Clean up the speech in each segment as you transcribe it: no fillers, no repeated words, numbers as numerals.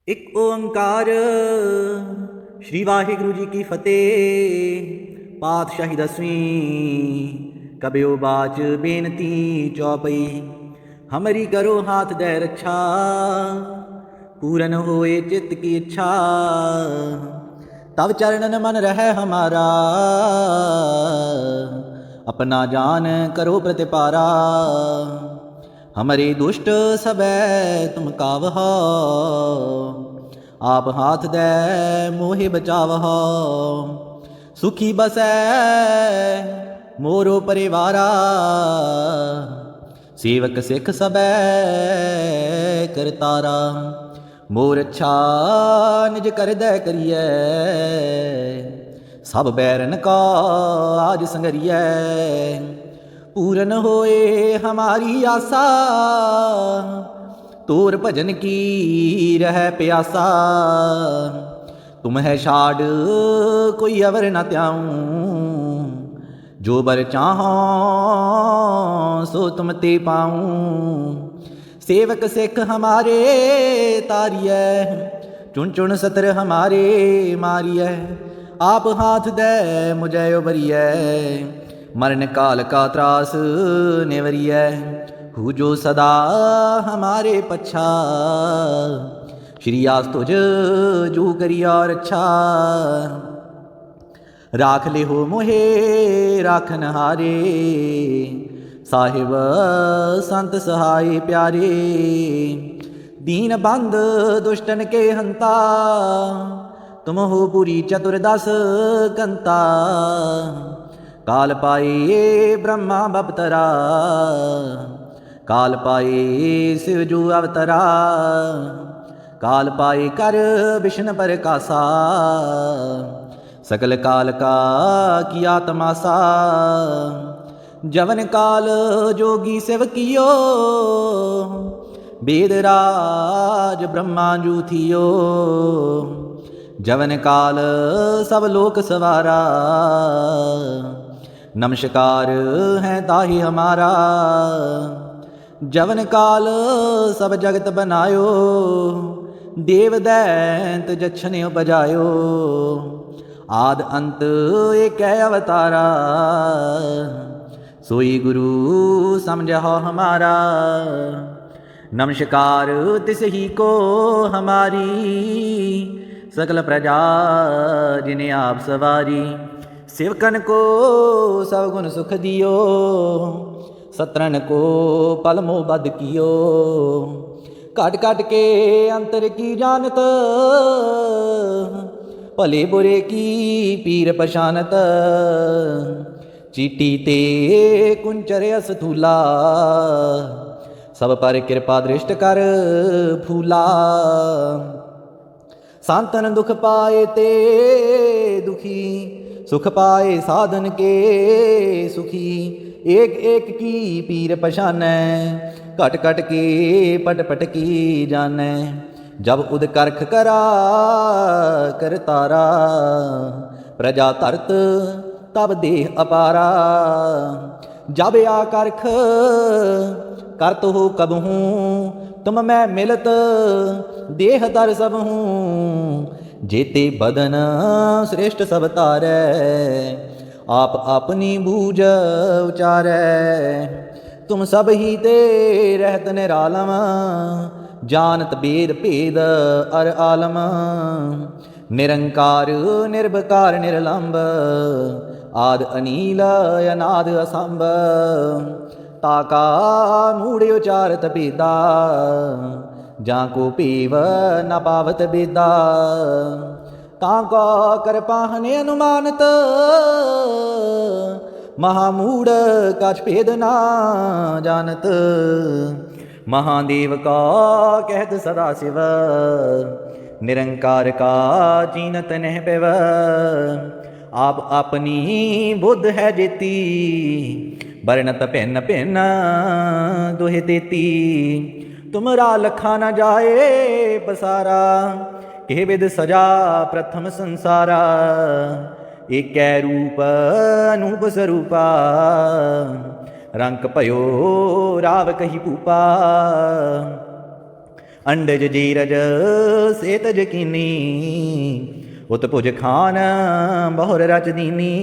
एक ओंकार श्री वाहिगुरु जी की फतेह। पातशाही 10वीं कबियो बाच बेनती चौपई। हमरी करो हाथ दे रक्षा, पूरन होए चित्त की इच्छा। तब चरणन मन रहे हमारा, अपना जान करो प्रतिपारा। हमरे दुष्ट सबै तुम कावहो, आप हाथ दे मोहि बचावहो। सुखी बसै मोरो परिवारा, सेवक सिख सबै करतारा। मोर अच्छा निज कर दे करिए, सब बैरन का आज संगरिए। पूरन होए हमारी आशा, तोर भजन की रह प्यासा। तुम है छाड़ कोई अवर न त्याऊं, जो बर चाहो सो तुम ते पाऊं। सेवक सिख हमारे तारिय, चुन चुन सतर हमारे मारिय। आप हाथ दे मुझे उबरिय, मरण काल का त्रास निवरिय। हु जो सदा हमारे पच्छा, श्री आस तुझ जो करिया रक्षा। राख ले हो मोहे राखन हारे, साहिब संत सहाय प्यारे। दीन बंद दुष्टन के हंता, तुम हो पूरी चतुर्दश कंता। काल पाए ब्रह्मा बपतरा, काल पाए शिव जू अवतरा। काल पाए कर विष्णु प्रकाशा, सकल काल का किया तमाशा। जवन काल जोगी शिव कियो, वेदराज ब्रह्मा जू थियो। जवन काल सब लोक सवारा, नमस्कार है ताहि हमारा। जवन काल सब जगत बनायो, देव दैंत जछन बजायो। आद अंत एक अवतारा, सोई गुरु समझो हमारा। नमस्कार तिस ही को हमारी, सकल प्रजा जिन्हें आप सवारी। सेवकन को सब गुण सुख दियो, सत्रन को पल मोह बद कियो। काट काट के अंतर की जानत, भले बुरे की पीर पशानत। चीटी ते कुंचर अस्थूला, सब पर कृपा दृष्ट कर फूला। सांतन दुख पाए ते दुखी, सुख पाए साधन के सुखी। एक एक की पीर पशानै, कट कट के पट पट की जानै। जब उद करख करा कर तारा, प्रजा तरत तब देह अपारा। जब आ करख करत हो कबहूँ, तुम मैं मिलत देह दर सब हूँ। जेते बदन श्रेष्ठ सब तारै, आप अपनी बूझ उचारै। तुम सब ही ते रहत निरालम, जानत बेद भेद अर आलम। निरंकार निर्भकार निर्लंब, आद अनील अनाद असंभ। ताका मूढ़ उचारत बेदा, जाको पीव न पावत बेदा। ताको कर पाहने अनुमानत, महामूढ़ काछ भेद ना जानत। महादेव का कहत सदा शिव, निरंकार का चीनत नह पेव। आप अपनी बुद्ध है जेती, बरनत भिन्न भिन्न दुहि तेती। तुमरा लखा न जाए पसारा, केह विद सजा प्रथम संसारा। एक रूप अनूप स्वरूपा, रंक भयो राव कही भूपा। अंडज जीरज सेतज कीनी, उत्पुज खान बहुर रच दीनी।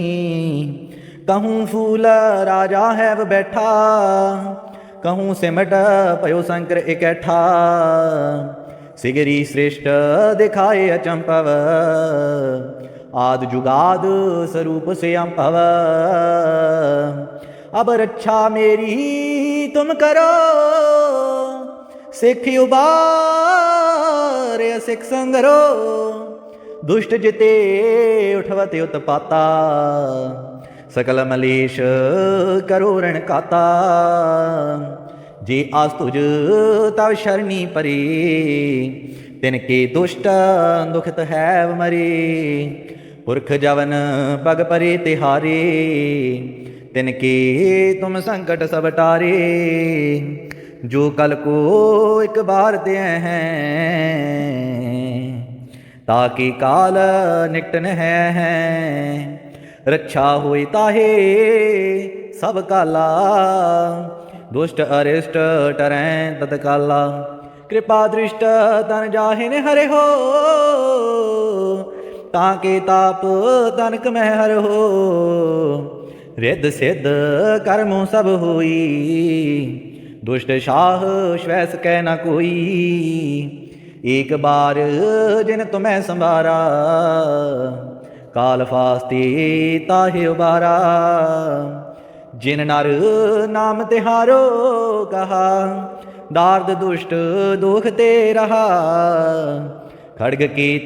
कहूँ फूल राजा है व बैठा, कहूँ सिमट पयो शंकर इकट्ठा। सिगरी श्रेष्ठ दिखाए अचंपव, आद जुगाद स्वरूप से अम्पव। अब रक्षा मेरी तुम करो, सिख उबार सिख संगरो। दुष्ट जिते उठवते उत्पाता, सकल मलेश करो रण काता। जे आस तुझ तव शरणी परे, तिनके दुष्ट दुखित हैव मरे। पुरख जवन पग परे तिहारे, तिनके तुम संकट सब टारे। जो कल को एक बार ते हैं, ताकि काल निकट न है। रक्षा हुई ताहे सब काला, दुष्ट अरिष्ट टरैं तत्काला। कृपा दृष्ट तन जाहिन हरे हो, ताके ताप तनक में हर हो। रिद्ध सिद्ध कर्मों सब होई, दुष्ट शाह श्वैस कै न कोई। एक बार जिन तुम्हें संभारा, काल फास्ते ताहे उबारा। जिन नर नाम तिहारो कहा, दार्द दुष्ट दुख ते रहा। खड़ग कीत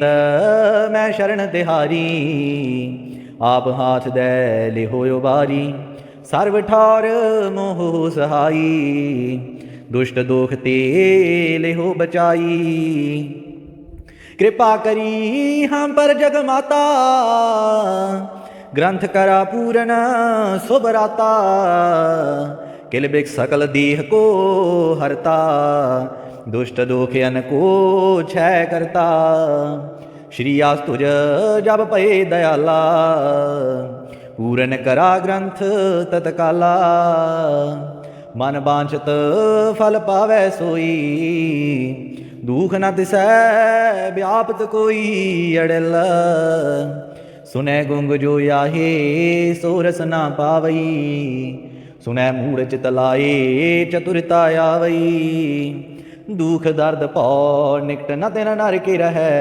मैं शरण तिहारी, आप हाथ दे लिहो उबारी। सर्व ठार मोह सहाई, दुष्ट दुख ते लिहो बचाई। कृपा करी हम पर जग माता, ग्रंथ करा पूरन शुभ राता। किल बिक सकल देह को हरता, दुष्ट दोखियन को क्षय करता। श्री आस तुझ जब पए दयाला, पूरन करा ग्रंथ तत्काला। मन बांछत फल पावै सोई, दुख न दिसै व्यापत कोई अड़ल। सुनै गुंग जो याहे सो रस ना पावई, सुनै मूढ़ चित लाए चतुरता आवई। दुख दर्द पौ निकट न तिन नर के रहै,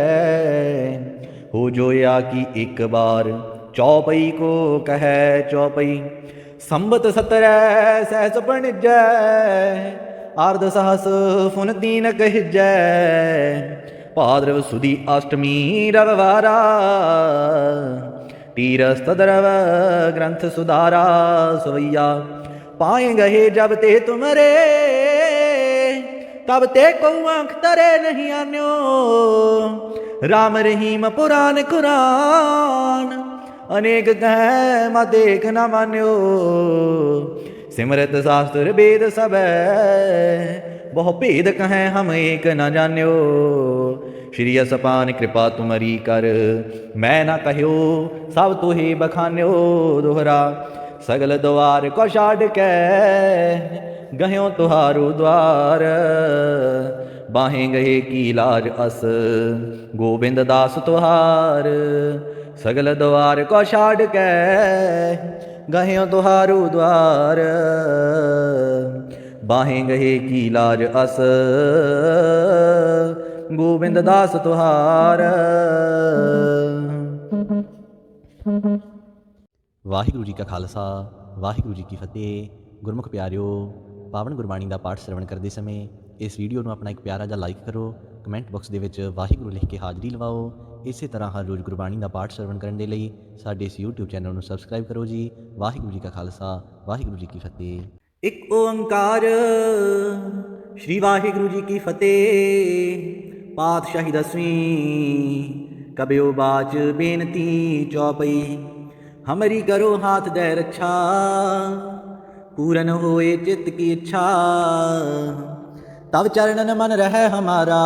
हो जोया कि एक बार चौपई को कहै चौपई। संबत 17 सहस पणिजै, अर्ध सहस फुन दीन कहिजै। भाद्रव सुदी अष्टमी रविवारा, तीरस तदरव ग्रंथ सुधारा। सवैया पाए गहे जब ते तुमरे, तब ते को आंख तरे नहीं आन्यो। राम रहीम पुराण कुरान, अनेक कह मा देख न मान्यो। सिमरत शास्त्र वेद सब, बहु भेद कहें हम एक न जान्यो। श्री असपान कृपा तुमरी कर, मैं न कह्यो सब तुहे बखान्यो। दोहरा सगल द्वार को छाड़ के, गह्यो तुहारो द्वार। बाहें गए की लाज अस, गोविंद दास तुहार। सगल द्वार को छाड़ के, गह्यो तुहारो द्वार। बाहें गहे की लाज अस, गोविंद दास तुहार। ਵਾਹਿਗੁਰੂ ਜੀ ਕਾ ਖਾਲਸਾ ਵਾਹਿਗੁਰੂ ਜੀ ਕੀ ਫਤਿਹ। ਗੁਰਮੁਖ ਪਿਆਰਿਓ, ਪਾਵਨ ਗੁਰਬਾਣੀ ਦਾ ਪਾਠ ਸਰਵਣ ਕਰਦੇ ਸਮੇਂ ਇਸ ਵੀਡੀਓ ਨੂੰ ਆਪਣਾ ਇੱਕ ਪਿਆਰਾ ਜਿਹਾ ਲਾਈਕ ਕਰੋ। ਕਮੈਂਟ ਬਾਕਸ ਦੇ ਵਿੱਚ ਵਾਹਿਗੁਰੂ ਲਿਖ ਕੇ ਹਾਜ਼ਰੀ ਲਵਾਓ। ਇਸੇ ਤਰ੍ਹਾਂ ਹਰ ਰੋਜ਼ ਗੁਰਬਾਣੀ ਦਾ ਪਾਠ ਸਰਵਣ ਕਰਨ ਦੇ ਲਈ ਸਾਡੇ ਇਸ YouTube ਚੈਨਲ ਨੂੰ ਸਬਸਕ੍ਰਾਈਬ ਕਰੋ ਜੀ। ਵਾਹਿਗੁਰੂ ਜੀ ਕਾ ਖਾਲਸਾ ਵਾਹਿਗੁਰੂ ਜੀ ਕੀ ਫਤਿਹ। ਇੱਕ ਓੰਕਾਰ ਸ਼੍ਰੀ ਵਾਹਿਗੁਰੂ ਜੀ ਕੀ ਫਤਿਹ। ਪਾਤਸ਼ਾਹੀ ਦਸਵੀਂ ਕਬਿਓ ਬਾਚ ਬੇਨਤੀ ਚੌਪਈ। हमरी करो हाथ दे रक्षा, पूरन होए चित्त की इच्छा। तब चरणन मन रहे हमारा,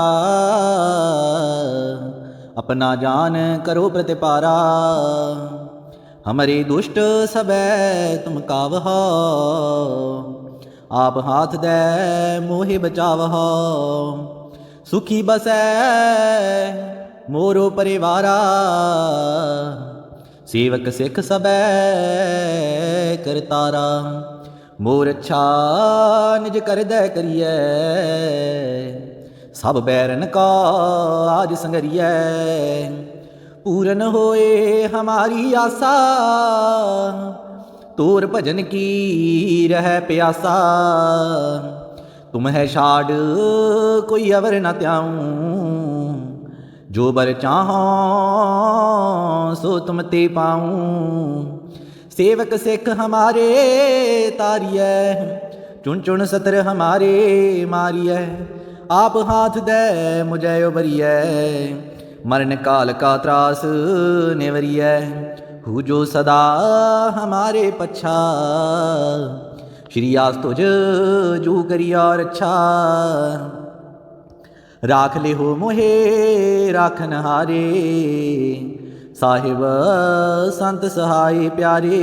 अपना जान करो प्रतिपारा। हमरे दुष्ट सबे तुम कावहो, आप हाथ दे मोहि बचावहो। सुखी बसै मोरो परिवारा। सेवक सिख सबै करतारा। मोर अच्छा निज करदै करियै, सब बैरन का आज संगरियै। पूरन होए हमारी आशा, तोर भजन की रह प्यासा। तुम है छाड़ कोई अवर न त्याऊं, जो बर चाहो सो तुम ते पाऊं। सेवक सिख हमारे तारियै, चुन चुन सतर हमारे मारियै। आप हाथ दे मुझे उबरियै, मरण काल का त्रास निवरियै। हु जो सदा हमारे पच्छा, श्री आस तुझ जू करी और अच्छा। राख ले हो मोहे राखन हारे, साहिब संत सहाय प्यारे।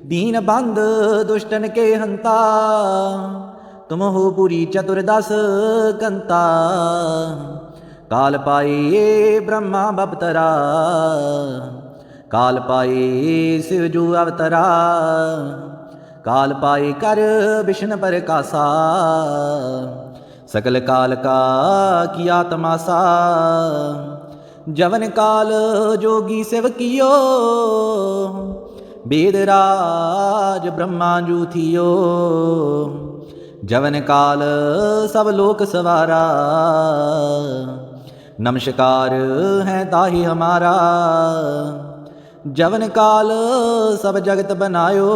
दीन बंद दुष्टन के हंता, तुम हो पुरी चतुर्दश कंता। काल पाए ब्रह्मा बपतरा, काल पाए शिव जू अवतरा। काल पाए कर विष्णु परकासा, सकल काल का किया तमासा। जवन काल जोगी शिव कियो, वेद राज ब्रह्मा जू थियो। जवन काल सब लोक सवारा, नमस्कार है ताहि हमारा। जवन काल सब जगत बनायो,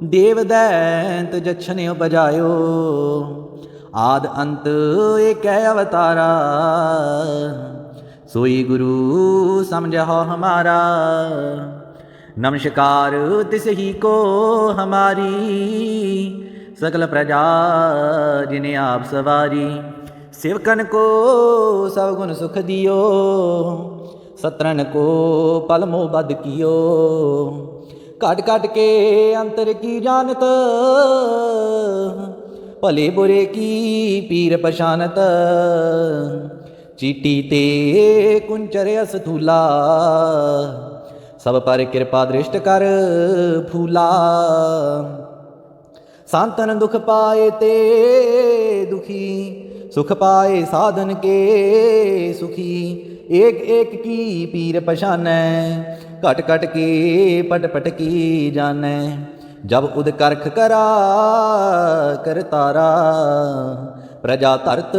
देव दैंत जछन उपजायो। आद अंत एक अवतारा, सोई गुरु समझो हमारा। नमस्कार तिस ही को हमारी, सकल प्रजा जिन्हें आप सवारी। सेवकन को सब गुण सुख दियो, सत्रन को पल मोह बद कियो। काट काट के अंतर की जानत, भले बुरे की पीर पशानत। चीटी ते कुंचर अस्थूला, सब पर कृपा दृष्ट कर फूला। सांतन दुख पाए ते दुखी, सुख पाए साधन के सुखी। एक एक की पीर पशानै, कट कट के पट पट की जानै। जब उद करख करा करतारा, प्रजा धरत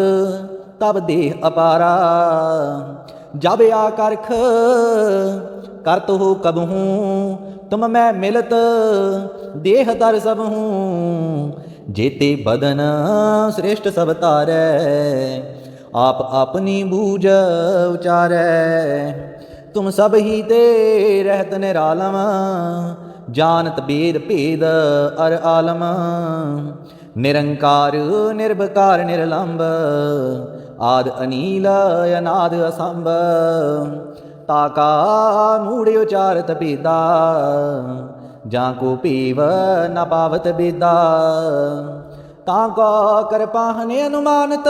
तब देह अपारा। जब आ करख करत हो कबहूँ, तुम मैं मिलत देह तर सब हूँ। जेते बदन श्रेष्ठ सब तारै, आप अपनी बूझ उचारै। तुम सब ही ते रहत निरालम, जानत वेद भेद अर आलम। निरंकार निर्भकार निर्लंब, आद अनील अनाद असंभ। ताका मूढ़ उचारत बेदा, जाको पीव न पावत बेदा। ताका कर पाहने अनुमानत,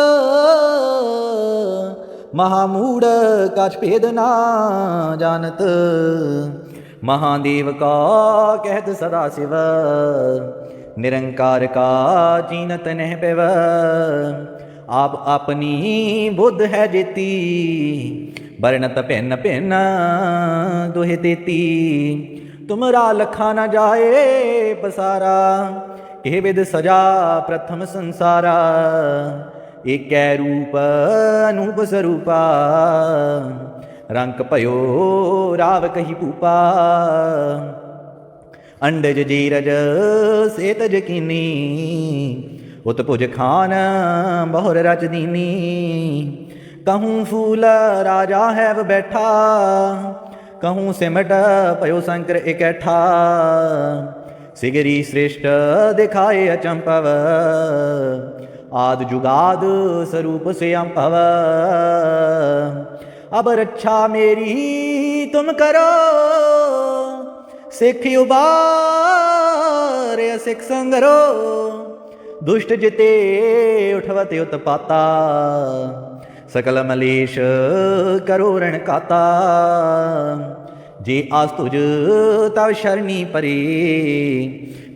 महामूढ़ काछ भेद ना जानत। महादेव का कहत सदा शिव, निरंकार का चीनत नह पिव। आप अपनी बुद्ध है जेती, वर्णत भिन्न भिन्न दुहि तेती। तुमरा लखा न जाए पसारा, केह विद सजा प्रथम संसारा। एक रूप अनूप स्वरूपा, रंक भयो राव कही भूपा। अंडज जीरज सेतज कीनी, उत्भुज खान बहुर रच दीनी। कहूँ फूल राजा है बैठा, कहूँ सिमट पयो शंकर इकट्ठा। सिगरी श्रेष्ठ दिखाए अचंपव, आद जुगाद स्वरूप से अंपव। अब रक्षा मेरी तुम करो, सिख उबार सिख संगरो। दुष्ट जिते उठवत उत्पाता, सकल मलेश करो रण काता। जे आस तुझ तव शरणी परे,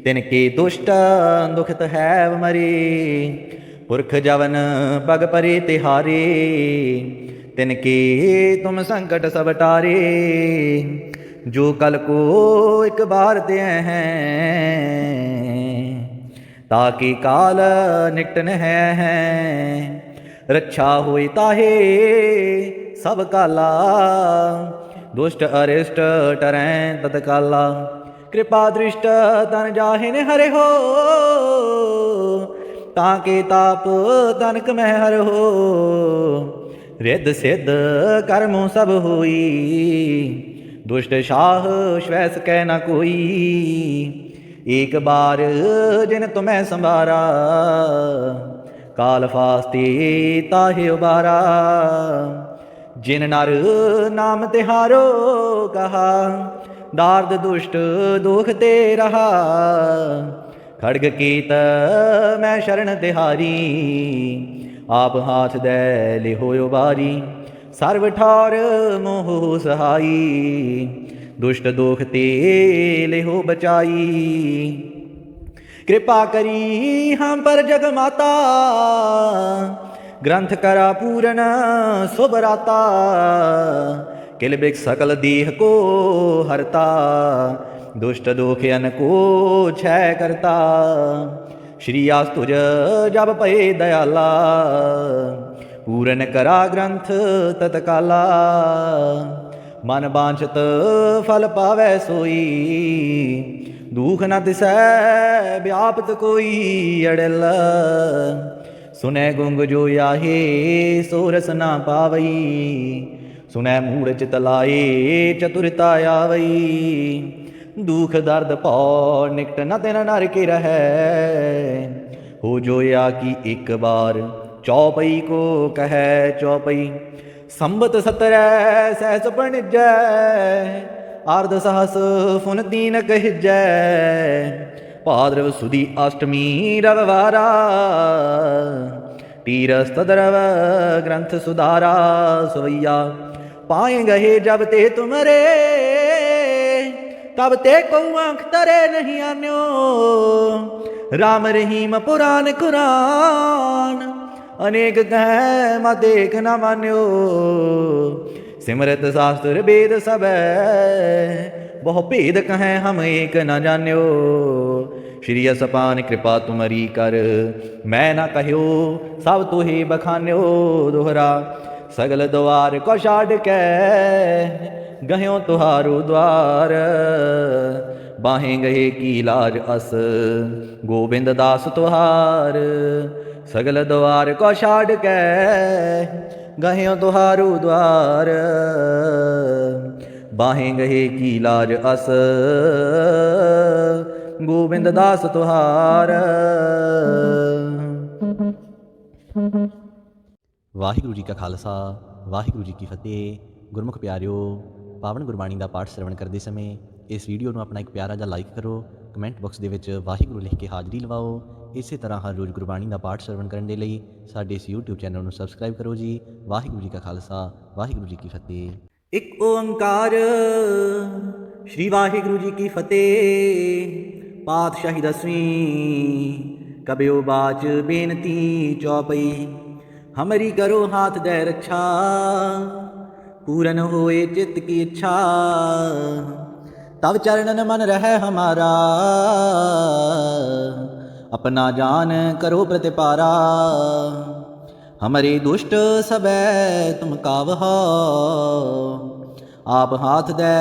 तिनके दुष्ट दुखत हैव मरे। पुरख जवन पग परे तिहारे, तिनके तुम संकट सब टारे। जो कल को एक बार ते हैं, ताकि काल निकट न है। रक्षा होई ताहे सब काला, दुष्ट अरिष्ट टरैं तत्काला। कृपा दृष्ट तन जाहिन हरे हो, ताके ताप तनक में हर हो। रिद्ध सिद्ध कर्मों सब होई, दुष्ट शाह श्वैस कै न कोई। एक बार जिन तुम्हें संभारा, काल फास्ते ताहे उबारा। जिन नर नाम तिहारो कहा, दार्द दुष्ट दुख ते रहा। खड़ग कीत मैं शरण तिहारी, आप हाथ दे लिहो उबारी। सर्व ठौर मोह सहाई, दुष्ट दुख ते लिहो बचाई। कृपा करी हम पर जग माता, ग्रंथ करा पूरन सुबराता। किल बिक सकल देह को हरता, दुष्ट दोखियन को क्षय करता। श्री आस तुझ जब पए दयाला, पूरन करा ग्रंथ तत्काला। मन बांछत फल पावै सोई, दुख न तिसै व्यापत कोई। अड़ल सुनै गुंग जो याहे, सो रस ना पावई। सुनै मूढ़ चित लाए, चतुरता आवई। दुख दर्द पौ निकट न तिन नर के रहै, हो जोया की एक बार चौपई को कहै। चौपई संबत 17 सहस पणिजै, अर्ध सहस फुन दीन कहिजै। भाद्रव सुदी अष्टमी रविवारा, तीरस तदरव ग्रंथ सुधारा। सवैया पाए गहे जब ते तुमरे, तब ते को आंख तरे नहीं आन्यो। राम रहीम पुराण कुरान, अनेक कह मा देख न मान्यो। सिमरत शास्त्र वेद सब, बहु भेद कहें हम एक न जान्यो। श्री असपान कृपा तुमरी कर, मैं न कह्यो सब तुहे बखान्यो। दोहरा सगल द्वार को छाड़ के, गह्यो तुहारो द्वार। बाहें गए की लाज अस, गोविंद दास तुहार। सगल द्वार को छाड़ के, गह्यो तुहारो द्वार। बाहें गए की लाज अस, गोविंद दास तुहार। ਵਾਹਿਗੁਰੂ ਜੀ ਕਾ ਖਾਲਸਾ ਵਾਹਿਗੁਰੂ ਜੀ ਕੀ ਫਤਿਹ। ਗੁਰਮੁਖ ਪਿਆਰਿਓ, ਪਾਵਨ ਗੁਰਬਾਣੀ ਦਾ ਪਾਠ ਸ਼ਰਵਣ ਕਰਦੇ ਸਮੇਂ ਇਸ ਵੀਡੀਓ ਨੂੰ ਆਪਣਾ ਇੱਕ ਪਿਆਰਾ ਜਿਹਾ ਲਾਈਕ ਕਰੋ। ਕਮੈਂਟ ਬਾਕਸ ਦੇ ਵਿੱਚ ਵਾਹਿਗੁਰੂ ਲਿਖ ਕੇ ਹਾਜ਼ਰੀ ਲਵਾਓ। ਇਸੇ ਤਰ੍ਹਾਂ ਹਰ ਰੋਜ਼ ਗੁਰਬਾਣੀ ਦਾ ਪਾਠ ਸ਼ਰਵਣ ਕਰਨ ਦੇ ਲਈ ਸਾਡੇ ਇਸ YouTube ਚੈਨਲ ਨੂੰ ਸਬਸਕ੍ਰਾਈਬ ਕਰੋ ਜੀ। ਵਾਹਿਗੁਰੂ ਜੀ ਕਾ ਖਾਲਸਾ ਵਾਹਿਗੁਰੂ ਜੀ ਕੀ ਫਤਿਹ। ਇੱਕ ਓੰਕਾਰ ਸ਼੍ਰੀ ਵਾਹਿਗੁਰੂ ਜੀ ਕੀ ਫਤਿਹ। ਪਾਤਸ਼ਾਹੀ ਦਸਵੀਂ ਕਬਿਓ ਬਾਚ ਬੇਨਤੀ ਚੌਪਈ। हमरी करो हाथ दे रक्षा, पूरन होए चित्त की इच्छा। तब चरणन मन रहे हमारा, अपना जान करो प्रतिपारा। हमरे दुष्ट सबे तुम कावहो, आप हाथ दे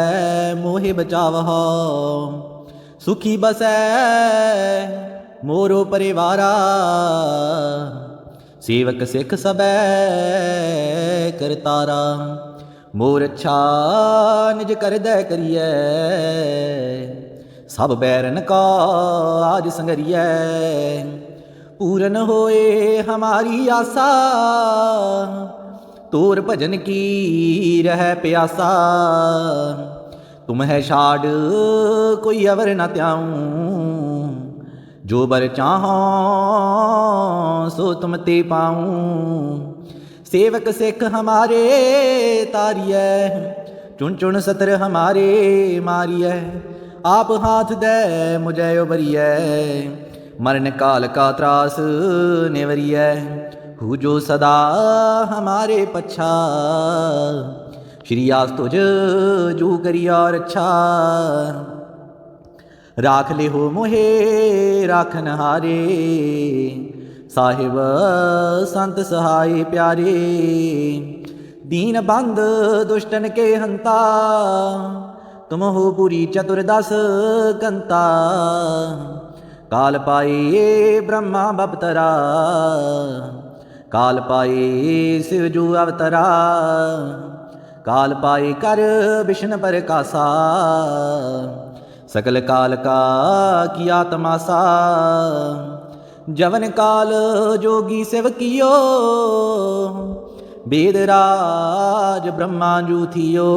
मोहे बचावहो। सुखी बसै मोरो परिवारा, सेवक सिख सबै करतारा। मोर अच्छा निज कर दे करिए, सब बैरन का आज संगरिए। पूरन होए हमारी आशा, तोर भजन की रह प्यासा। तुम है छाड़ कोई अवर न त्याऊं, जो बर चाहो सो तुम ते पाऊँ। सेवक सिख हमारे तारिय, चुन चुन सतर हमारे मारिय। आप हाथ दे मुझे उबरिय, मरण काल का त्रास निवरिय। हु जो सदा हमारे पच्छा, श्री आस तुझ जू करिया रक्षा। राख ले हो मोहे राखन हारे, साहिब संत सहाय प्यारे। दीन बंद दुष्टन के हंता, तुम हो पुरी चतुर्दश कंता। काल पाए ब्रह्मा बपतरा, काल पाए शिव जू अवतरा। काल पाए कर विष्णु प्रकाशा, सकल काल का किया तमाशा। जवन काल जोगी शिव कियो, वेद राज ब्रह्मा जू थियो।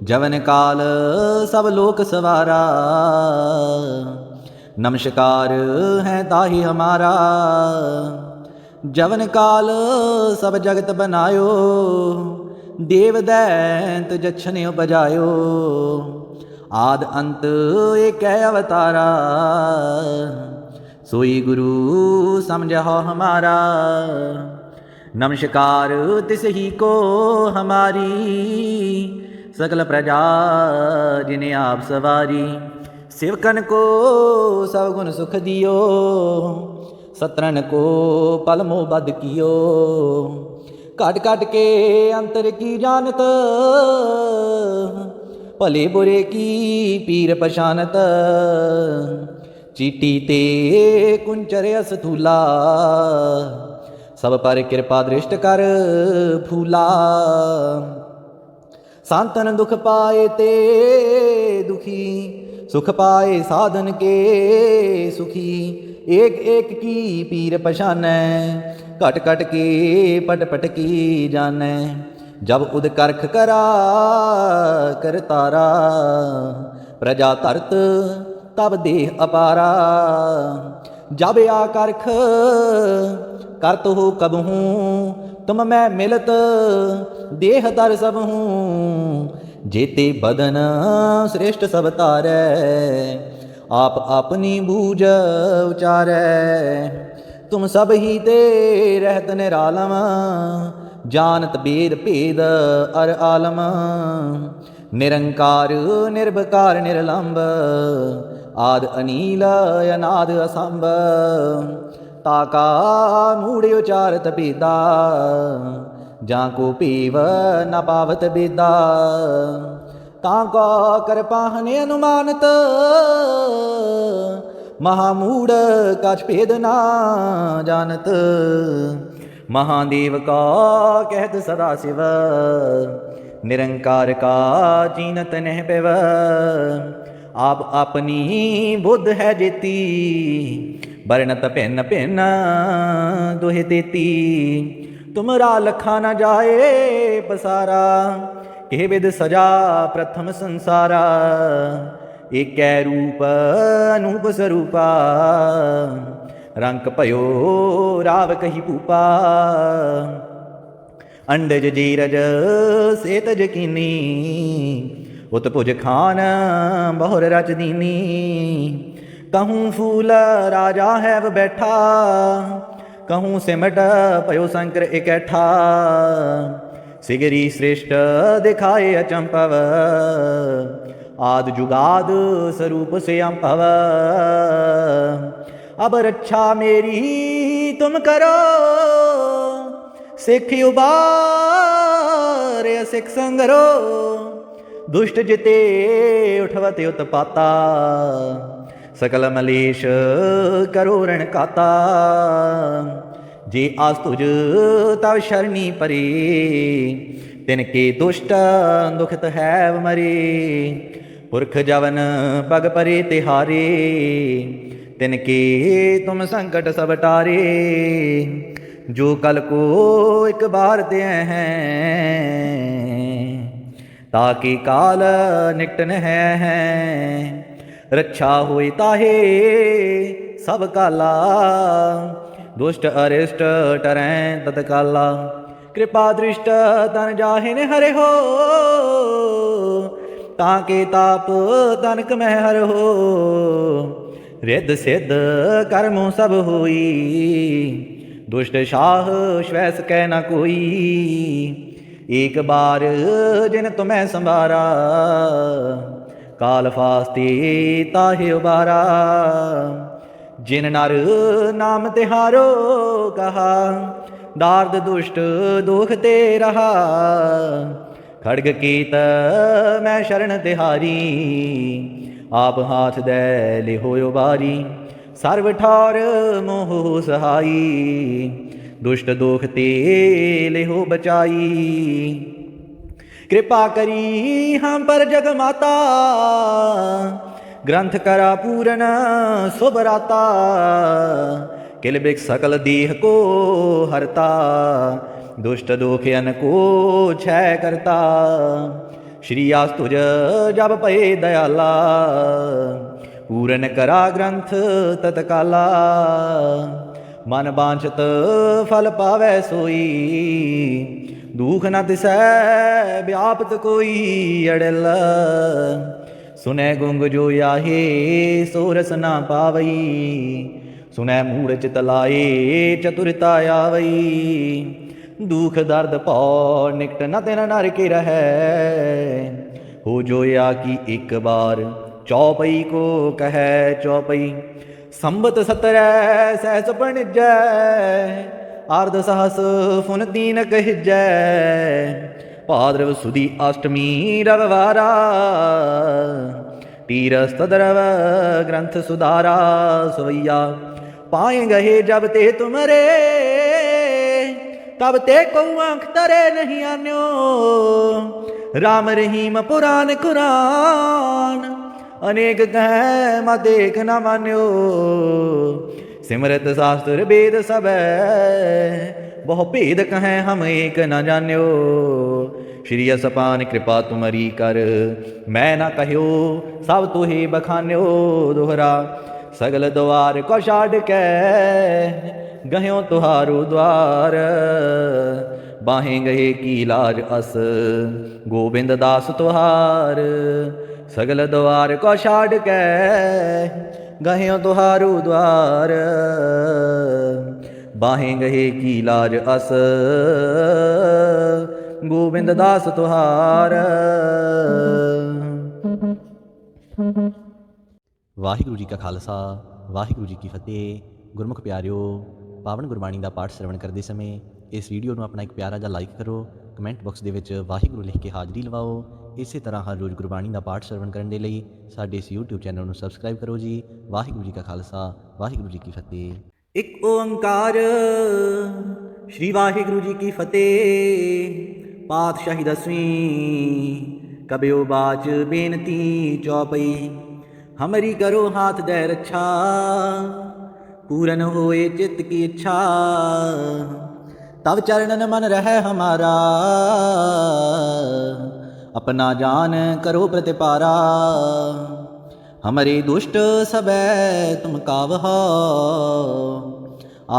जवन काल सब लोक सवारा, नमस्कार है ताहि हमारा। जवन काल सब जगत बनायो, देव दैंत जछन उपजायो। आद अंत एक अवतारा, सोई गुरु समझो हमारा। नमस्कार तिस ही को हमारी, सकल प्रजा जिन्हें आप सवारी। सेवकन को सब गुण सुख दियो, सत्रन को पल मोह बद कियो। काट काट के अंतर की जानत, भले बुरे की पीर पशानत। चीटी ते कुंचर अस्थूला, सब पर कृपा दृष्ट कर फूला। सांतन दुख पाए ते दुखी, सुख पाए साधन के सुखी। एक एक की पीर पशानै, कट कट के पट पट की जानै। जब उद करख करा कर तारा, प्रजा तरत तब देह अपारा। जब आ करख करत हो कबहूँ, तुम मैं मिलत देह तर सब हूँ। जेते बदन श्रेष्ठ सब तारै, आप अपनी बूझ उचारै। तुम सब ही ते रहत निरालम, जानत बेद भेद अर आलम। निरंकार निर्भकार निर्लंब, आद अनील अनाद असंभ। ताका मूढ़ उचारत बेदा, जाको पीव न पावत बेदा। ताका कर पाहने अनुमानत, महामूढ़ कछ भेद ना जानत। महादेव का कहत सदा शिव, निरंकार का चीनत नह पिव। आप अपनी बुद्ध है जेती, बरनत भिन्न भिन्न दुहि तेती। तुमरा लखा न जाए पसारा, के विद सजा प्रथम संसारा। एक रूप अनूप स्वरूपा, रंक भयो राव कही भूपा। अंडज जीरज सेतज कीनी, उत्भुज खान बहुर रच दीनी। कहूँ फूल राजा है व बैठा, कहूँ सिमट भयो शंकर इकट्ठा। सिगरी श्रेष्ठ दिखाए अचंपव, आद जुगाद स्वरूप से अंपव। अब रक्षा मेरी तुम करो, सिख उबार सिख संगरो। दुष्ट जिते उठवत उत्पाता, सकल मलेश करो रण काता। जे आस तुझ तव शरणी परे, तिनके दुष्ट दुखित है मरे। पुरख जवन पग परे तिहारे, तिनके तुम संकट सब टारे। जो कल को एक बार ते हैं, ताकि काल निकटन है। रक्षा होए ताहे सब काला, दुष्ट अरिष्ट टरैं तत्काला। कृपा दृष्ट तन जाहिन हरे हो, ताके ताप तनक मह हर हो। रिद्ध सिद्ध कर्मों सब होई, दुष्ट शाह श्वैस कै न कोई। एक बार जिन तुम्हें संभारा, काल फास्ते ताहे उबारा। जिन नर नाम तिहारो कहा, दार्द दुष्ट दुख ते रहा। खड़ग कीत मैं शरण तिहारी, आप हाथ दे लिहो उबारी। सर्व ठार मोह सहाई, दुष्ट दुख ते लिहो बचाई। कृपा करी हम पर जग माता, ग्रंथ करा पूरन सुबराता। किल बिक सकल देह को हरता, दुष्ट दुखियन को क्षय करता। श्री आस्तुज जब पए दयाला, पूरन करा ग्रंथ तत्काला। मन बांछत फल पावै सोई, दुख न तिसै व्यापत कोई। अड़ल सुनै गुंग जो याहे, सो रस ना पावई। सुनै मूढ़ चित लाए, चतुरता आवई। दुख दर्द भौ निकट न तिन नर के रहै, हो जोया कि एक बार चौपई को कहै। चौपई संबत 17 सहस बणिजै, अर्ध सहस फुन दीन कहिजै। भाद्रव सुदी अष्टमी रविवारा, तीरस तद्रव ग्रंथ सुधारा। सवैया पाए गहे जब ते तुमरे, तब ते को आंख तरे नहीं आन्यो। राम रहीम पुराण कुरान, अनेक कह मा देख न मान्यो। सिमरत शास्त्र वेद सब, बहु भेद कहें हम एक न जान्यो। श्री असपान कृपा तुमरी कर, मैं न कह्यो सब तुहे बखान्यो। दोहरा सगल द्वार को छाड़ के, गह्यो तुहारो द्वार। बाहें गए की लाज अस, गोविंद दास तुहार। सगल द्वार को छाड़ के, गह्यो तुहारो द्वार। बाहें गए की लाज अस, गोविंद दास तुहार। ਵਾਹਿਗੁਰੂ ਜੀ ਕਾ ਖਾਲਸਾ ਵਾਹਿਗੁਰੂ ਜੀ ਕੀ ਫਤਿਹ। ਗੁਰਮੁਖ ਪਿਆਰਿਓ, ਪਾਵਨ ਗੁਰਬਾਣੀ ਦਾ ਪਾਠ ਸਰਵਣ ਕਰਦੇ ਸਮੇਂ ਇਸ ਵੀਡੀਓ ਨੂੰ ਆਪਣਾ ਇੱਕ ਪਿਆਰਾ ਜਿਹਾ ਲਾਈਕ ਕਰੋ। ਕਮੈਂਟ ਬਾਕਸ ਦੇ ਵਿੱਚ ਵਾਹਿਗੁਰੂ ਲਿਖ ਕੇ ਹਾਜ਼ਰੀ ਲਵਾਓ। ਇਸੇ ਤਰ੍ਹਾਂ ਹਰ ਰੋਜ਼ ਗੁਰਬਾਣੀ ਦਾ ਪਾਠ ਸਰਵਣ ਕਰਨ ਦੇ ਲਈ ਸਾਡੇ ਇਸ YouTube ਚੈਨਲ ਨੂੰ ਸਬਸਕ੍ਰਾਈਬ ਕਰੋ ਜੀ। ਵਾਹਿਗੁਰੂ ਜੀ ਕਾ ਖਾਲਸਾ ਵਾਹਿਗੁਰੂ ਜੀ ਕੀ ਫਤਿਹ। ਇੱਕ ਓੰਕਾਰ ਸ਼੍ਰੀ ਵਾਹਿਗੁਰੂ ਜੀ ਕੀ ਫਤਿਹ। ਪਾਤਸ਼ਾਹੀ ਦਸਵੀਂ ਕਬਿਓ ਬਾਚ ਬੇਨਤੀ ਚੌਪਈ। हमरी करो हाथ दे रक्षा, पूरन होए चित्त की इच्छा। तब चरणन मन रहे हमारा, अपना जान करो प्रतिपारा। हमरे दुष्ट सबे तुम कावहो,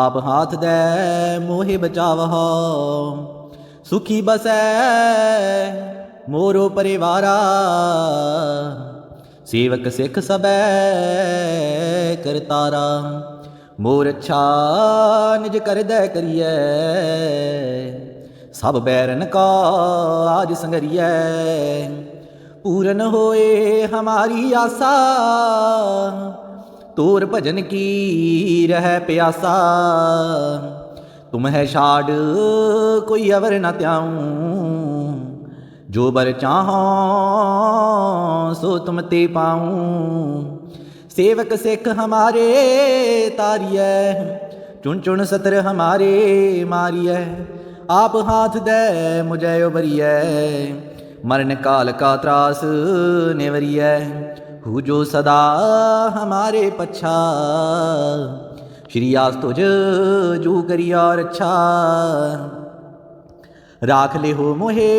आप हाथ दे मोहे बचावहो। सुखी बसै मोरो परिवारा, सेवक सिख सबै करतारा। मोर अच्छा निज कर दे करिए, सब बैरन का आज संगरिए। पूरन होए हमारी आशा, तोर भजन की रह प्यासा। तुम है छाड़ कोई अवर न त्याऊं, जो बर चाहो सो तुम ते पाऊं। सेवक सिख हमारे तारिय, चुन चुन सतर हमारे मारिय। आप हाथ दे मुझे उबरिय, मरण काल का त्रास निवरिय। हु जो सदा हमारे पच्छा, श्री आस तुझ जू करिया रक्षा। राख ले हो मोहे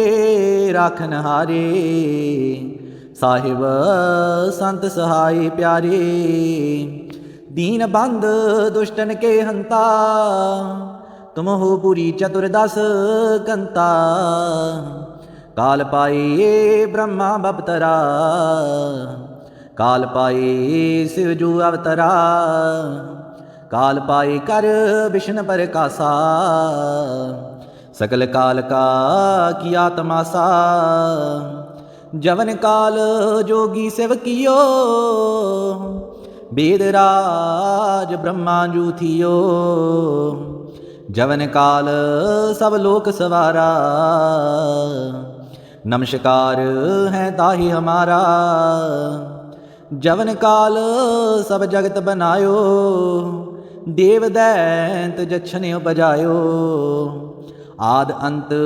राखन हारे, ਸਾਹਿਬ ਸੰਤ ਸਹਾਈ ਪਿਆਰੇ। दीन बंद दुष्टन के हंता, तुम हो पुरी चतुर्दश कंता। काल पाए ब्रह्मा बपतरा, काल पाए शिवजू अवतरा। काल पाए कर विष्णु प्रकाशा, सकल काल का किया तमाशा। जवन काल जोगी शिव कियो, वेदराज ब्रह्मा जू थियो। जवन काल सब लोक सवारा, नमस्कार है ताहि हमारा। जवन काल सब जगत बनायो, देव दैंत जछन उपजायो। आद अंत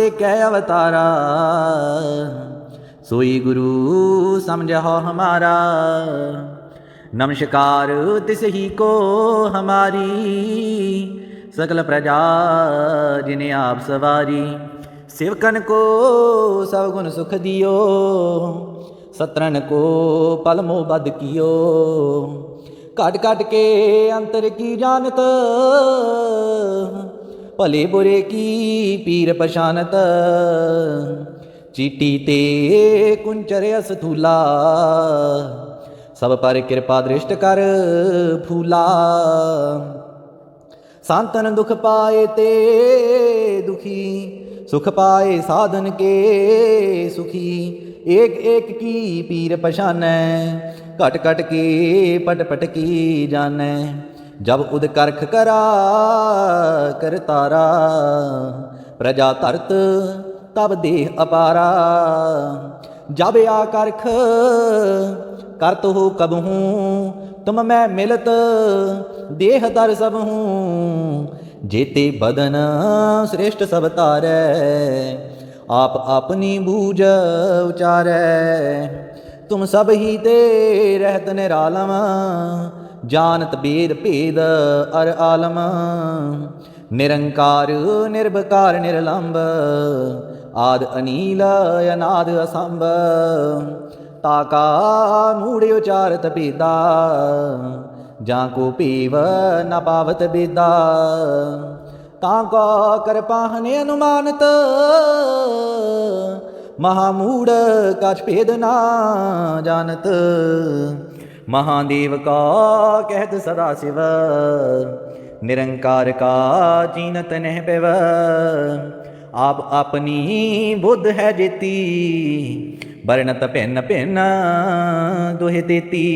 एक अवतारा, सोई गुरु समझो हमारा। नमस्कार तिस ही को हमारी, सकल प्रजा जिन्हें आप सवारी। सेवकन को सब गुण सुख दियो, सत्रन को पल मोह बद कियो। काट काट के अंतर की जानत, भले बुरे की पीर पशानत। चीटी ते कुंचर अस्थूला, सब पर कृपा दृष्ट कर फूला। सांतन दुख पाए ते दुखी, सुख पाए साधन के सुखी। एक एक की पीर पशानै, घट घट के पट पट की जानै। जब उद करख करा कर तारा, प्रजा धरत तब देह अपारा। जब आ करख करत हो कबहूँ, तुम मैं मिलत देह दर सब हूँ। जेते बदन श्रेष्ठ सब तारै, आप अपनी बूझ उचारै। तुम सब ही ते रहत निरालम, जानत बेद भेद अर आलम। निरंकार निर्विकार निर्लंब, आद अनील अनाद असंभ। ताका मूढ़ उचारत बेदा, जाको पीव न पावत बेदा। ताका कर पाहने अनुमानत, महामूढ़ कछ भेद ना जानत। महादेव का कहत सदा शिव, निरंकार का चीनत नह पिव। आप अपनी बुद्ध है जेती, बरनत भिन्न भिन्न दुहि देती।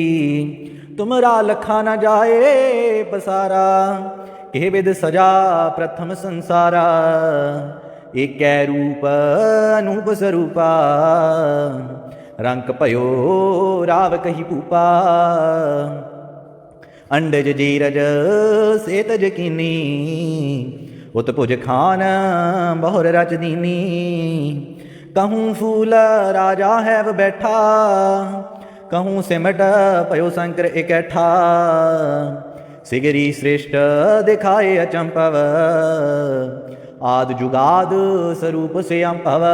तुमरा लखा न जाए पसारा, केह विद सजा प्रथम संसारा। एक रूप अनूप स्वरूपा, रंक भयो राव कही भूपा। अंडज जीरज से तज कीनी, उत्भुज खान बहुर रच दीनी। कहूँ फूल राजा है व बैठा, कहूँ सिमट भयो शंकर इकट्ठा। सिगरी श्रेष्ठ दिखाए अचंपव, आद जुगाद स्वरूप से अंपव।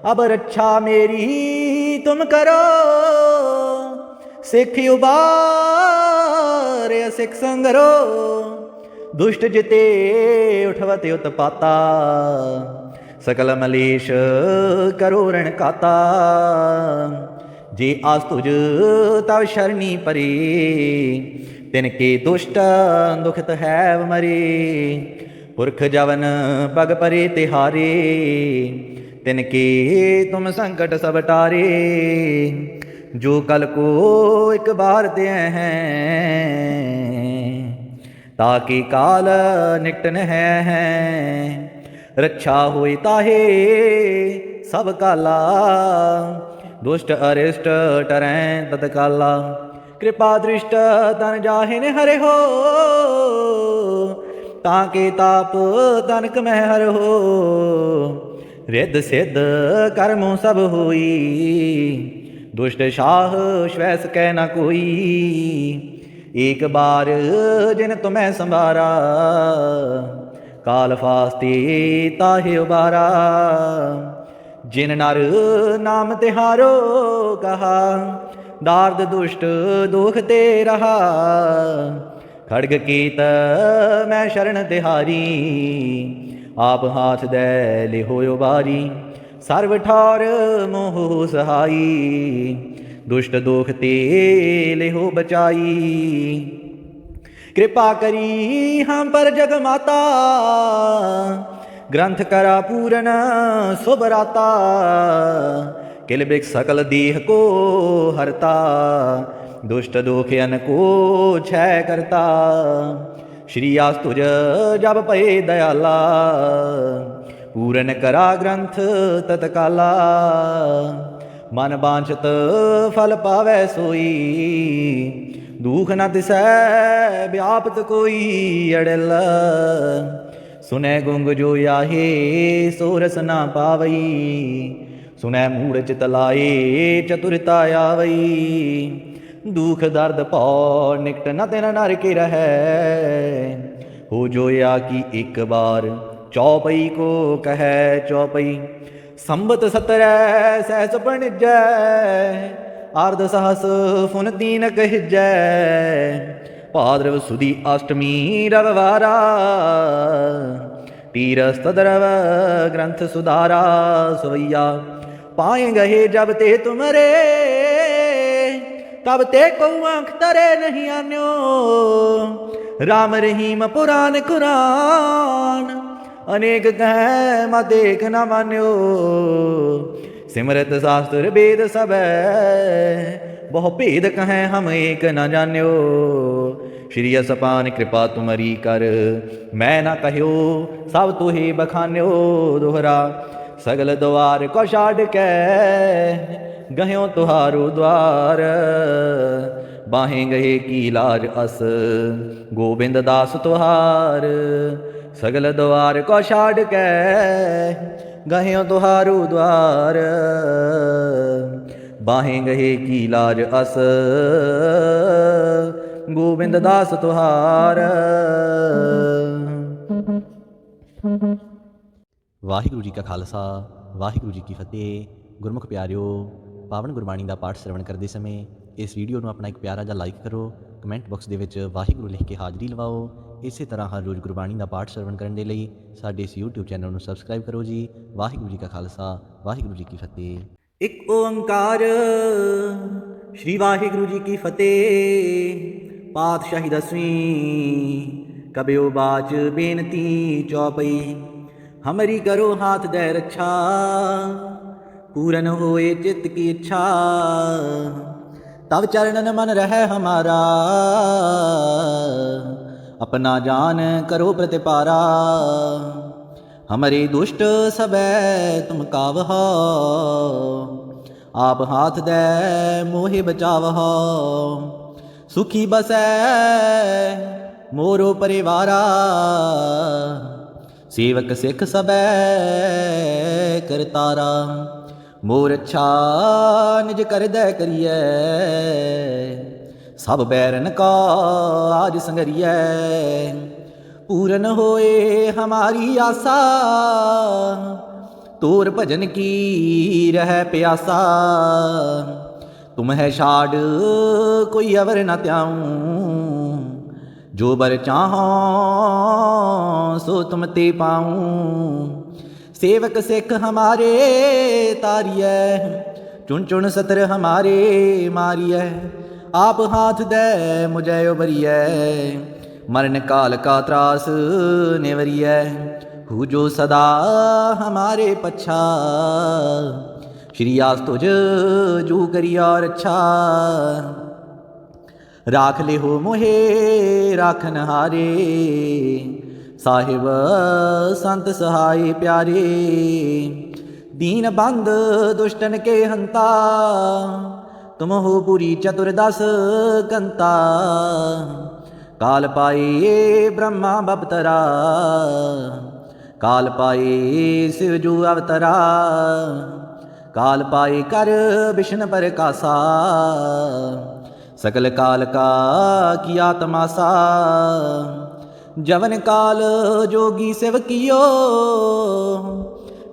अब रक्षा मेरी तुम करो, सिख उबार सिख संगरो। दुष्ट जिते उठवते उत्पाता, सकल मलेश करो रण काता। जे आस तुझ तव शरणी परे, तिनके दुष्ट दुखित है मरे। पुरख जवन पग परे तिहारे, तिनके तुम संकट सब टारे। जो कल को एक बार दे हैं, ताकि काल निकटन है। रक्षा होई ताहे सब काला, दुष्ट अरिष्ट टरैं तत्काला। कृपा दृष्ट तन जाहिन हरे हो, ताके ताप तनक में हर हो। रिद्ध सिद्ध कर्मों सब होई, दुष्ट शाह श्वैस कै न कोई। एक बार जिन तुम्हें संभारा, काल फास्ते ताहे उबारा। जिन नर नाम तिहारो कहा, दार्द दुष्ट दुख ते रहा। खड़ग कीत मैं शरण तिहारी, आप हाथ दे लिहोयो बारी। सर्व ठौर मोह सहाई, दुष्ट दुख ते लिहो बचाई। कृपा करी हम पर जग माता, ग्रंथ करा पूरन सुबराता। किल बिक सकल देह को हरता, दुष्ट दुखियन को क्षय करता। श्री आस तुझ जब पए दयाला, पूरन करा ग्रंथ तत्काला। मन बांछत फल पावै सोई, दुख न तिसै व्यापत कोई अड़ल। सुनै गुंग जो आहे सो रस ना पावई, सुनै मूढ़ चित लाए चतुरता आवई। दुख दर्द पौ निकट न तेरा नर के रहै, हो जोया की एक बार चौपई को कहै चौपई। संबत 17 सहस पणिजै, अर्ध सहस फुन दीन कहिजै। भाद्रव सुदी अष्टमी रविवारा, तीरस तदरव ग्रंथ सुधारा। सवैया पाए गहे जब ते तुमरे, तब ते को आंख तरे नहीं आन्यो। राम रहीम पुराण कुरान, अनेक कह मत देख न मान्यो। सिमरत शास्त्र वेद सब, बहु भेद कहें हम एक न जान्यो। श्री असपान कृपा तुमरी कर, मैं न कह्यो सब तुहे बखान्यो। दोहरा सगल द्वार को छाड़ के, गह्यो तुहारो द्वार। बाहें गए की लाज अस, गोविंद दास तुहार। सगल द्वार को छाड़ के, गह्यो तुहारो द्वार। बाहें गहे की लाज अस, गोविंद दास तुहार। ਵਾਹਿਗੁਰੂ ਜੀ ਕਾ ਖਾਲਸਾ ਵਾਹਿਗੁਰੂ ਜੀ ਕੀ ਫਤਿਹ। ਗੁਰਮੁਖ ਪਿਆਰਿਓ, ਪਾਵਨ ਗੁਰਬਾਣੀ ਦਾ ਪਾਠ ਸ਼ਰਵਣ ਕਰਦੇ ਸਮੇਂ ਇਸ ਵੀਡੀਓ ਨੂੰ ਆਪਣਾ ਇੱਕ ਪਿਆਰਾ ਜਿਹਾ ਲਾਈਕ ਕਰੋ। ਕਮੈਂਟ ਬਾਕਸ ਦੇ ਵਿੱਚ ਵਾਹਿਗੁਰੂ ਲਿਖ ਕੇ ਹਾਜ਼ਰੀ ਲਵਾਓ। ਇਸੇ ਤਰ੍ਹਾਂ ਹਰ ਰੋਜ਼ ਗੁਰਬਾਣੀ ਦਾ ਪਾਠ ਸ਼ਰਵਣ ਕਰਨ ਦੇ ਲਈ ਸਾਡੇ ਇਸ YouTube ਚੈਨਲ ਨੂੰ ਸਬਸਕ੍ਰਾਈਬ ਕਰੋ ਜੀ। ਵਾਹਿਗੁਰੂ ਜੀ ਕਾ ਖਾਲਸਾ ਵਾਹਿਗੁਰੂ ਜੀ ਕੀ ਫਤਿਹ। ਇੱਕ ਓੰਕਾਰ ਸ਼੍ਰੀ ਵਾਹਿਗੁਰੂ ਜੀ ਕੀ ਫਤਿਹ। ਪਾਤਸ਼ਾਹੀ ਦਸਵੀਂ ਕਬਿਓ ਬਾਚ ਬੇਨਤੀ ਚੌਪਈ। हमरी करो हाथ दे रक्षा, पूरन होए चित्त की इच्छा। तब चरणन मन रहे हमारा, अपना जान करो प्रतिपारा। हमरे दुष्ट सबे तुम कावहो, आप हाथ दे मोहे बचावहो। सुखी बसै मोरो परिवारा, सेवक सिख सबै करतारा। मोर अच्छा निज कर दे करिए, सब बैरन का आज संगरिए। पूरन होए हमारी आशा, तोर भजन की रह प्यासा। तुम है छाड़ कोई अवर न त्याऊं, जो बर चाहो सो तुम ते पाऊं। सेवक सिख हमारे तारिय, चुन चुन सतर हमारे मारिय। आप हाथ दे मुझे उबरिय, मरण काल का त्रास निवरिय। हु जो सदा हमारे पच्छा, श्री आस तुझ जू करिया रक्षा। राख ले हो मोहे राखन हारे, साहिब संत सहाय प्यारे। दीन बंद दुष्टन के हंता, तुम हो पूरी चतुर्दश कंता। काल पाए ब्रह्मा बपतरा, काल पाए शिव जू अवतरा। काल पाए कर विष्णु परकासा, सकल काल का किया तमासा। जवन काल जोगी शिव कियो,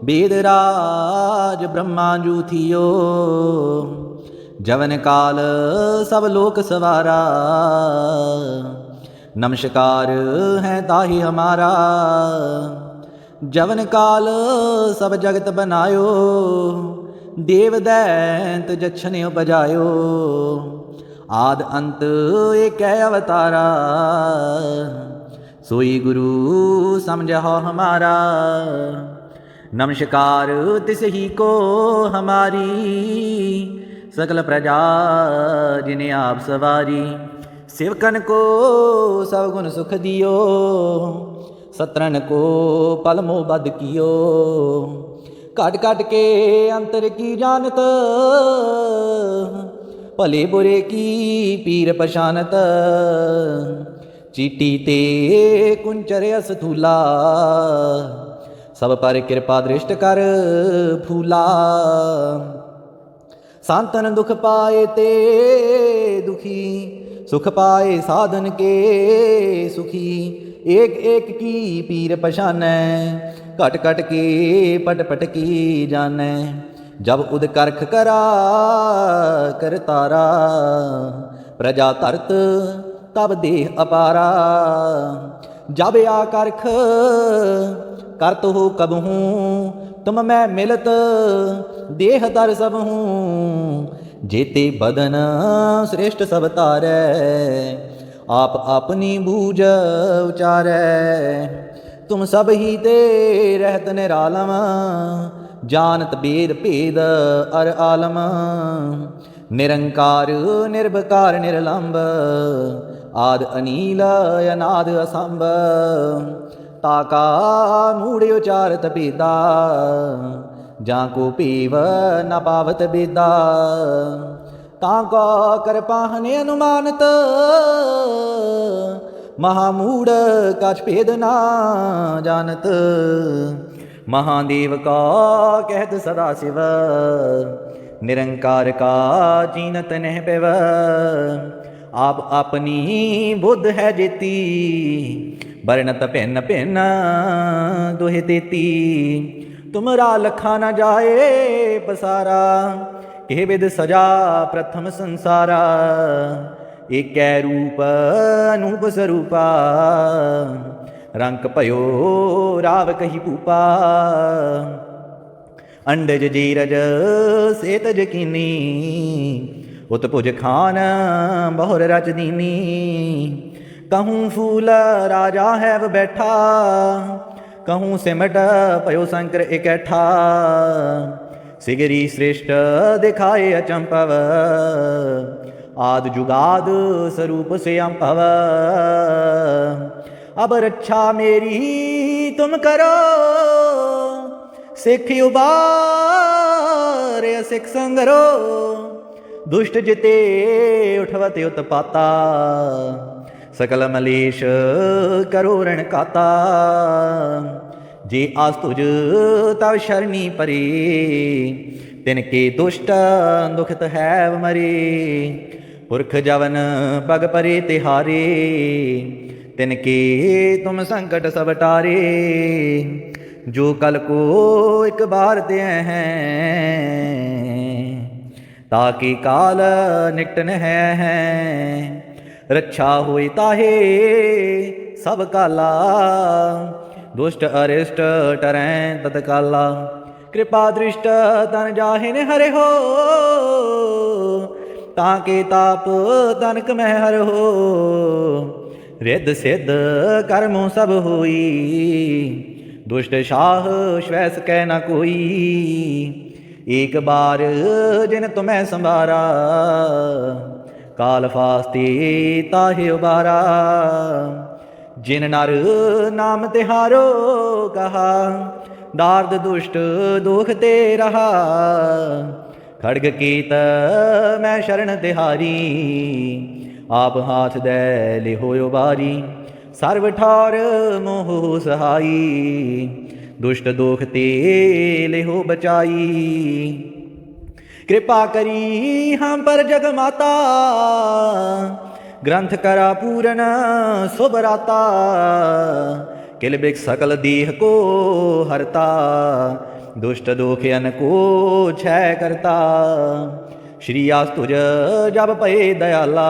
वेद राज ब्रह्मा जू थियो, जवन काल सब लोक सवारा। नमस्कार है ताहि हमारा, जवन काल सब जगत बनायो। देव दैंत जछन उपजायो, आद अंत एक अवतारा। सोई गुरु समझो हमारा, नमस्कार तिस ही को हमारी। सकल प्रजा जिन्हें आप सवारी, सेवकन को सब गुण सुख दियो। सत्रन को पल मोह बद कियो, काट काट के अंतर की जानत। भले बुरे की पीर पशानत, चीटी ते कुंचर अस्थूला। सब पर कृपा दृष्ट कर फूला। सांतन दुख पाए ते दुखी, सुख पाए साधन के सुखी। एक एक की पीर पशानै, कट कट के पट पट की जानै। जब उद करख करा कर तारा, प्रजा तरत तब देह अपारा। जब आ करख करत हो कब हूँ, तुम मैं मिलत देह तर सब हूँ। जेते बदन श्रेष्ठ सब तारै, आप अपनी बूझ उचारै। तुम सब ही ते रहत निरालम, जानत बेद भेद अर आलम। निरंकार निर्विकार निर्लंब, आद अनील अनाद असंभ। ताका मूढ़ उचारत बेदा, जाको पीव न पावत बेदा। ताका कर पाहने अनुमानत, महामूढ़ कछ भेद ना जानत। महादेव का कहत सदा शिव, निरंकार का जीनत नह पिव। आप अपनी बुद्ध है जेती, बरनत भिन्न भिन्न दुहि तेती। तुमरा लखा न जाए पसारा, केह विद सजा प्रथम संसारा। एक रूप अनूप स्वरूपा, रंक भयो राव कही भूपा। अंडज जीरज सेतज कीनी, उत्भुज खान बहुर रच दीनी। कहूँ फूल राजा है व बैठा, कहूँ सिमट भयो शंकर इकट्ठा। सिगरी श्रेष्ठ दिखाए अचंपव, आद जुगाद स्वरूप से अंपव। अब रक्षा मेरी तुम करो, सिख उबार सिख संगरो। दुष्ट जिते उठवते उत्पाता, सकल मलेश करो रण काता। जे आस तुझ तव शरणी परे, तिनके दुष्ट दुखत है मरे। पुरख जवन पग परे तिहारे, तिनके तुम संकट सब टारे। जो कल को एक बार दे हैं, ताकि काल निकटन है। रक्षा होई ताहे सब काला, दुष्ट अरिष्ट टरैं तत्काला। कृपा दृष्ट तन जाहिन हरे हो, ताके ताप तनक मह हर हो। रिद्ध सिद्ध कर्मों सब होई, दुष्ट शाह श्वैस कह न कोई। एक बार जिन तुम्हें संभारा, काल फास्ते ताहे उबारा। जिन नर नाम तिहारो कहा, दार्द दुष्ट दुख ते रहा। खड़ग कीत मैं शरण तिहारी, आप हाथ दे लिहो उबारी। सर्व ठार मोह सहाई, दुष्ट दोख ते लिहो बचाई। कृपा करी हम पर जग माता, ग्रंथ करा पूरन सुबराता। किल बिक सकल देह को हरता, दुष्ट दोखियन को छय करता। श्री आस्तुज जब पए दयाला,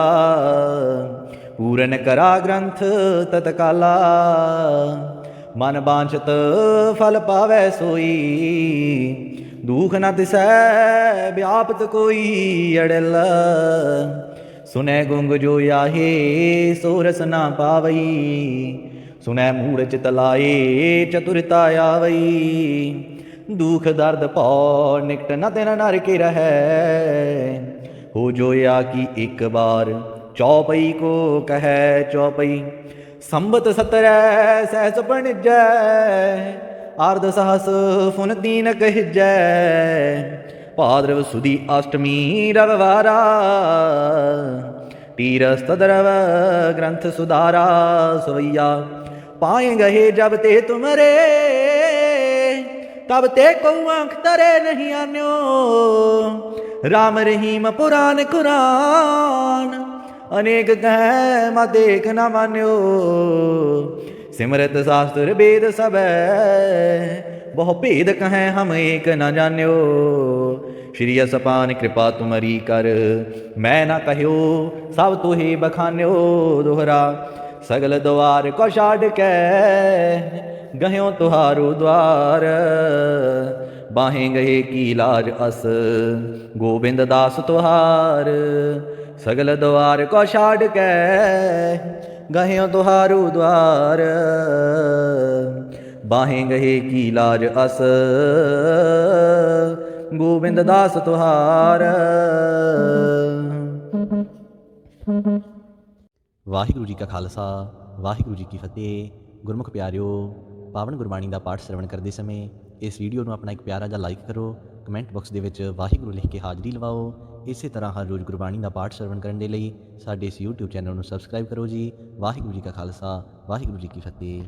पूरन करा ग्रंथ तत्काला। मन बांछत फल पावै सोई, दुख न तिसै व्यापत कोई अड़ल। सुनै गुंग जो याहे सो रस ना पावई, सुनै मूढ़ चित लाए चतुरता आवई। दुख दर्द पौ निकट न तिन नर के रहै, हो जोया की एक बार चौपई को कहै चौपई। संबत 17 सहस बणिजै, अर्ध सहस फुन दीन कहिजै। भाद्रव सुदी अष्टमी रविवारा, तीरस तदरव ग्रंथ सुधारा। सवैया पाए गहे जब ते तुमरे, तब ते को आंख तरे नहीं आन्यो। राम रहीम पुराण कुरान, अनेक कह मा देख न मान्यो। सिमरत शास्त्र वेद सब, बहु भेद कहें हम एक न जान्यो। श्री असपान कृपा तुमरी कर, मैं न कह्यो सब तुहे बखान्यो। दोहरा सगल द्वार को छाड़ के, गह्यो तुहारो द्वार। बाहें गए की लाज अस, गोविंद दास तुहार। सगल द्वार को छाड़ के, गह्यो तुहारो द्वार। बाहें गए की लाज अस, गोविंद दास तुहार। ਵਾਹਿਗੁਰੂ ਜੀ ਕਾ ਖਾਲਸਾ ਵਾਹਿਗੁਰੂ ਜੀ ਕੀ ਫਤਿਹ। ਗੁਰਮੁਖ ਪਿਆਰਿਓ, ਪਾਵਨ ਗੁਰਬਾਣੀ ਦਾ ਪਾਠ ਸ਼ਰਵਣ ਕਰਦੇ ਸਮੇਂ ਇਸ ਵੀਡੀਓ ਨੂੰ ਆਪਣਾ ਇੱਕ ਪਿਆਰਾ ਜਿਹਾ ਲਾਈਕ ਕਰੋ। ਕਮੈਂਟ ਬਾਕਸ ਦੇ ਵਿੱਚ ਵਾਹਿਗੁਰੂ ਲਿਖ ਕੇ ਹਾਜ਼ਰੀ ਲਵਾਓ। ਇਸੇ ਤਰ੍ਹਾਂ ਹਰ ਰੋਜ਼ ਗੁਰਬਾਣੀ ਦਾ ਪਾਠ ਸ਼ਰਵਣ ਕਰਨ ਦੇ ਲਈ ਸਾਡੇ ਇਸ YouTube ਚੈਨਲ ਨੂੰ ਸਬਸਕ੍ਰਾਈਬ ਕਰੋ ਜੀ। ਵਾਹਿਗੁਰੂ ਜੀ ਕਾ ਖਾਲਸਾ ਵਾਹਿਗੁਰੂ ਜੀ ਕੀ ਫਤਿਹ।